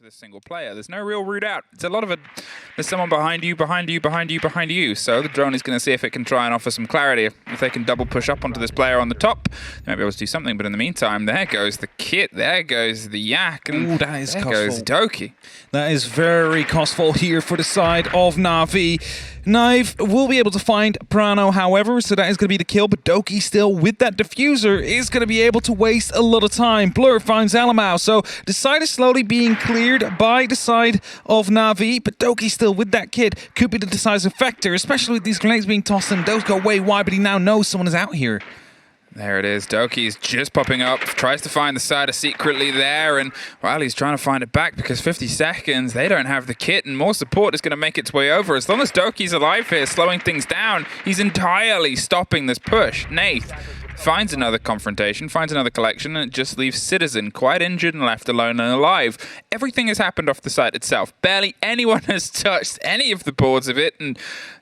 this single player. There's no real route out. It's a lot of a... There's someone behind you, behind you, behind you, behind you. So the drone is going to see if it can try and offer some clarity. If they can double push up onto this player on the top, they might be able to do something. But in the meantime, there goes the kit. There goes the yak. And ooh, that is there costful. goes Doki. That is very costful here for the side of NaVi. Knife will be able to find Prano, however, so that is going to be the kill, but Doki still, with that diffuser, is going to be able to waste a lot of time. Blur finds Alamau, so the side is slowly being cleared by the side of NaVi, but Doki still, with that kid, could be the decisive factor, especially with these grenades being tossed and those go way wide, but he now knows someone is out here. There it is. Doki's just popping up, tries to find the side secretly there, and while he's trying to find it back because 50 seconds, they don't have the kit, and more support is going to make its way over. As long as Doki's alive here, slowing things down, he's entirely stopping this push. Nath finds another confrontation, finds another collection, and it just leaves Citizen quite injured and left alone and alive. Everything has happened off the site itself. Barely anyone has touched any of the boards of it, and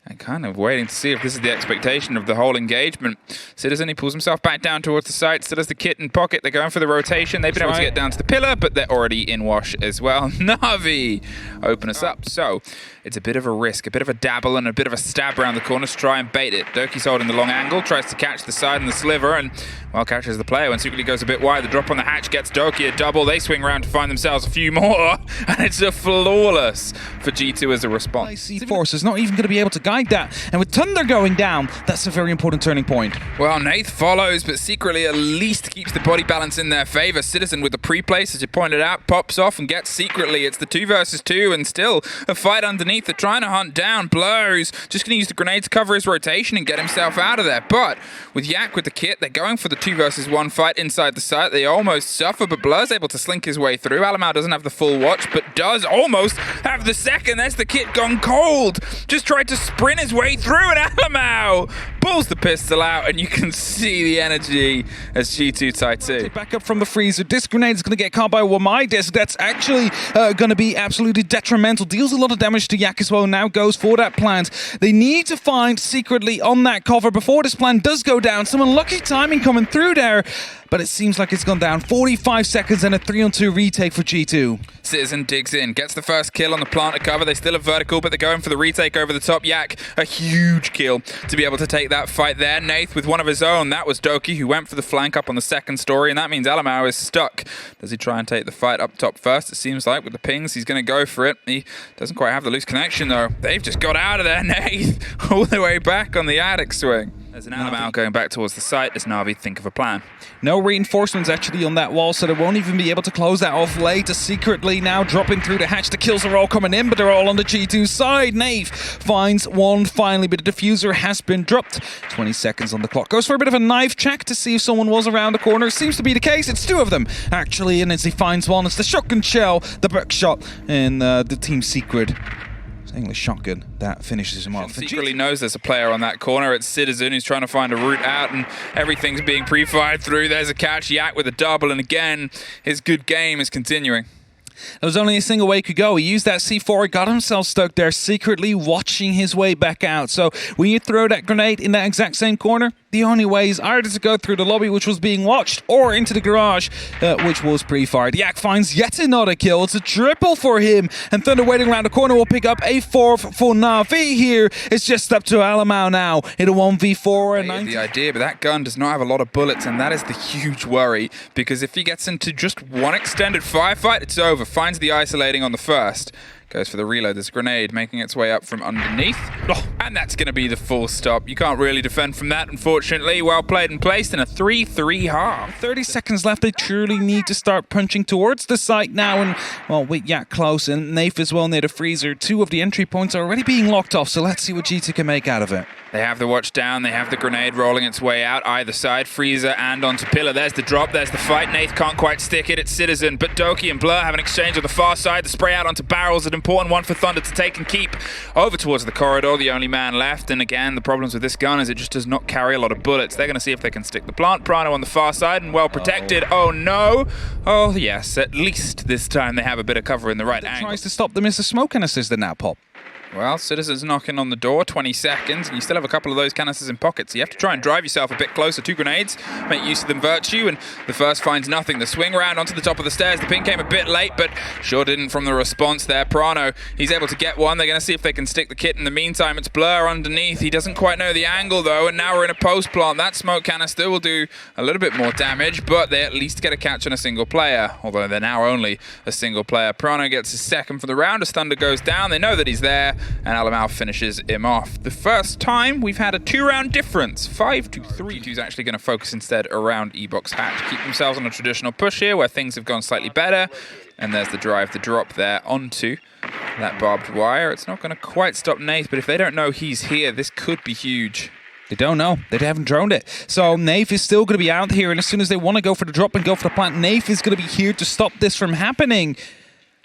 I'm kind of waiting to see if this is the expectation of the whole engagement. Citizen, he pulls himself back down towards the site, still has the kit in pocket. They're going for the rotation. They've been able to get down to the pillar, but they're already in wash as well. NaVi open us up. So it's a bit of a risk, a bit of a dabble, and a bit of a stab around the corner to try and bait it. Doki's holding the long angle, tries to catch the side and the sliver, and well, catches the player when secretly goes a bit wide. The drop on the hatch gets Doki a double. They swing around to find themselves a few more, and it's a flawless for G2 as a response. Force is not even going to be able to guide that, and with Thunder going down, that's a very important turning point. Well, Nath follows, but secretly at least keeps the body balance in their favor. Citizen with the pre-place, as you pointed out, pops off and gets secretly. It's the 2 versus 2, and still a fight underneath. They're trying to hunt down. Blows, just going to use the grenade to cover his rotation and get himself out of there. But with Yak with the kit, they're going for the 2 versus 1 fight inside the site. They almost suffer, but Blur's able to slink his way through. Alamau doesn't have the full watch, but does almost have the second. There's the kit gone cold. Just tried to sprint his way through, and Alamau pulls the pistol out, and you can see the energy as G2 tie 2. Back up from the freezer. This grenade is going to get caught by Wamaides. That's actually going to be absolutely detrimental. Deals a lot of damage to Yak as well. Now goes for that plant. They need to find secretly on that cover before this plant does go down. Some unlucky timing coming through there, but it seems like it's gone down. 45 seconds and a 3-on-2 retake for G2. Citizen digs in, gets the first kill on the planter cover. They still have vertical, but they're going for the retake over the top. Yak, a huge kill to be able to take that fight there. Nath with one of his own. That was Doki, who went for the flank up on the second story, and that means Alamau is stuck. Does he try and take the fight up top first? It seems like with the pings, he's going to go for it. He doesn't quite have the loose connection, though. They've just got out of there, Nath, all the way back on the attic swing. There's an Alamau going back towards the site as NaVi think of a plan. No reinforcements actually on that wall, so they won't even be able to close that off later. Secretly now dropping through the hatch. The kills are all coming in, but they're all on the G2 side. Nave finds one finally, but the diffuser has been dropped. 20 seconds on the clock. Goes for a bit of a knife check to see if someone was around the corner. Seems to be the case. It's 2 of them, actually, and as he finds one, it's the shotgun shell, the buckshot, and the team secret. English shotgun that finishes him off. Secretly knows there's a player on that corner. It's Citizen who's trying to find a route out, and everything's being pre-fired through. There's a catch. Yak with a double, and again, his good game is continuing. There was only a single way he could go. He used that C4, got himself stuck there, secretly watching his way back out. So when you throw that grenade in that exact same corner, the only way is either to go through the lobby, which was being watched, or into the garage, which was pre-fired. Yak finds yet another kill. It's a triple for him, and Thunder waiting around the corner will pick up a 4th for NaVi here. It's just up to Alamau now in a 1v4. And the idea, but that gun does not have a lot of bullets, and that is the huge worry, because if he gets into just one extended firefight, it's over. Finds the isolating on the first. Goes for the reload. There's a grenade making its way up from underneath. Oh, and that's going to be the full stop. You can't really defend from that, unfortunately. Well played and placed in a 3-3 half. 30 seconds left. They truly need to start punching towards the site now. And, well, with Yak close and Nath as well near the freezer. 2 of the entry points are already being locked off, so let's see what G2 can make out of it. They have the watch down. They have the grenade rolling its way out either side. Freezer and onto pillar. There's the drop. There's the fight. Nath can't quite stick it. It's Citizen, but Doki and Blur have an exchange on the far side. The spray out onto barrels, an important one for Thunder to take and keep. Over towards the corridor, the only man left. And again, the problems with this gun is it just does not carry a lot of bullets. They're going to see if they can stick the plant. Prano on the far side and well protected. Oh no. Oh yes, at least this time they have a bit of cover in the right angle. Tries to stop them as the smoke canister now pop. Well, Citizen's knocking on the door, 20 seconds, and you still have a couple of those canisters in pockets. So you have to try and drive yourself a bit closer. 2 grenades, make use of them virtue, and the first finds nothing. The swing round onto the top of the stairs. The ping came a bit late, but sure didn't from the response there. Prano, he's able to get one. They're going to see if they can stick the kit. In the meantime, it's Blur underneath. He doesn't quite know the angle, though, and now we're in a post plant. That smoke canister will do a little bit more damage, but they at least get a catch on a single player, although they're now only a single player. Prano gets his second for the round as Thunder goes down. They know that he's there, and Alamau finishes him off. The first time we've had a 2-round difference, 5-3. Who's actually going to focus instead around E-Box Hatch. Keep themselves on a traditional push here where things have gone slightly better. And there's the drive, the drop there onto that barbed wire. It's not going to quite stop Nath, but if they don't know he's here, this could be huge. They don't know. They haven't droned it. So Nath is still going to be out here, and as soon as they want to go for the drop and go for the plant, Nath is going to be here to stop this from happening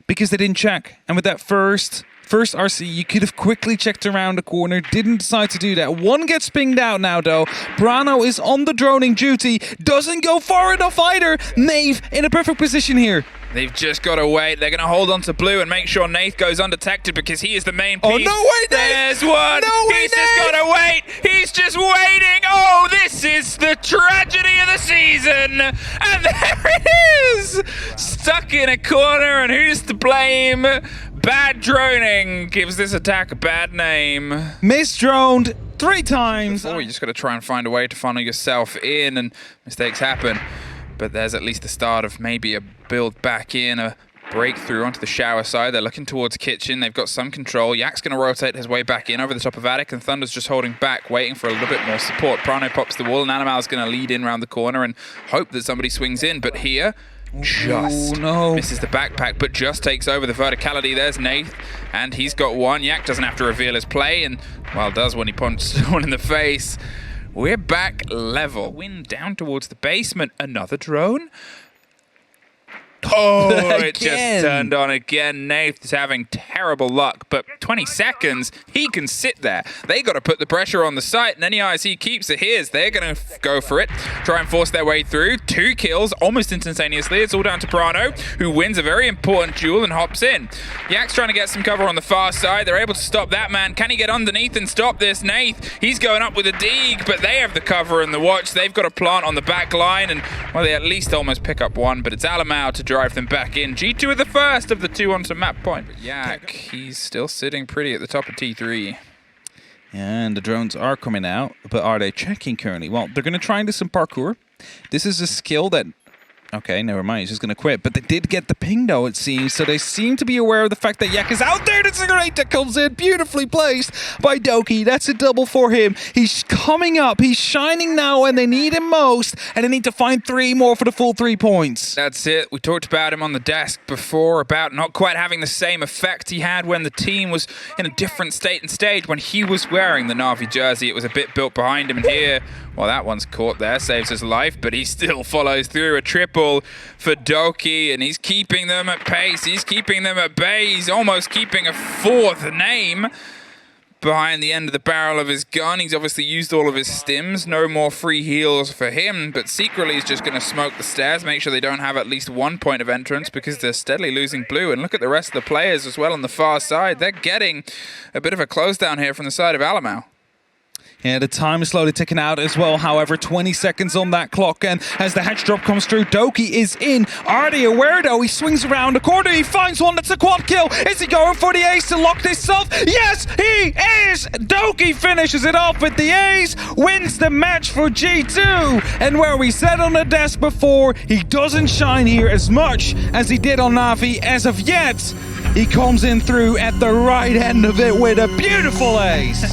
because they didn't check. And with that first RC, you could have quickly checked around the corner, didn't decide to do that. One gets pinged out now, though. Brano is on the droning duty, doesn't go far enough either. Nath in a perfect position here. They've just got to wait. They're going to hold on to blue and make sure Nath goes undetected because he is the main piece. Oh, no way, Nath! There's one! No way, He's just got to wait! He's just waiting! Oh, this is the tragedy of the season! And there it is! Stuck in a corner, and who's to blame? Bad droning gives this attack a bad name. Misdroned 3 times. Before, you just got to try and find a way to funnel yourself in, and mistakes happen. But there's at least the start of maybe a build back in, a breakthrough onto the shower side. They're looking towards kitchen. They've got some control. Yak's going to rotate his way back in over the top of Attic, and Thunder's just holding back, waiting for a little bit more support. Prano pops the wall, and Animal's going to lead in around the corner and hope that somebody swings in. But here, just misses the backpack, but just takes over the verticality. There's Nath, and he's got one. Yak doesn't have to reveal his play, and, well, does when he punches someone in the face. We're back level. Wind down towards the basement. Another drone. Oh, it just turned on again. Nath is having terrible luck, but 20 seconds, he can sit there. They got to put the pressure on the site, and any eyes he keeps are his. They're going to go for it, try and force their way through. 2 kills almost instantaneously. It's all down to Prano, who wins a very important duel and hops in. Yak's trying to get some cover on the far side. They're able to stop that man. Can he get underneath and stop this? Nath, he's going up with a dig, but they have the cover and the watch. They've got a plant on the back line, and, well, they at least almost pick up one, but it's Alamau to drive them back in. G2 are the first of the 2 onto map point. But Yak, he's still sitting pretty at the top of T3. And the drones are coming out, but are they checking currently? Well, they're going to try and do some parkour. This is a skill that... Okay, never mind. He's just going to quit. But they did get the ping, though, it seems. So they seem to be aware of the fact that Yak is out there. That's a grenade that comes in. Beautifully placed by Doki. That's a double for him. He's coming up. He's shining now, and they need him most. And they need to find 3 more for the full 3 points. That's it. We talked about him on the desk before, about not quite having the same effect he had when the team was in a different state and stage. When he was wearing the NaVi jersey, it was a bit built behind him. And here, well, that one's caught there. Saves his life, but he still follows through. A triple for Doki, and he's keeping them at pace. He's keeping them at bay. He's almost keeping a 4th name behind the end of the barrel of his gun. He's obviously used all of his stims. No more free heals for him, but secretly he's just going to smoke the stairs, make sure they don't have at least 1 point of entrance because they're steadily losing blue. And look at the rest of the players as well on the far side. They're getting a bit of a close down here from the side of Alamau. Yeah, the time is slowly ticking out as well. However, 20 seconds on that clock. And as the hatch drop comes through, Doki is in. Are they aware, though? He swings around the corner. He finds one. That's a quad kill. Is he going for the ace to lock this off? Yes, he is! Doki finishes it off with the ace. Wins the match for G2. And where we said on the desk before, he doesn't shine here as much as he did on NaVi as of yet. He comes in through at the right end of it with a beautiful ace.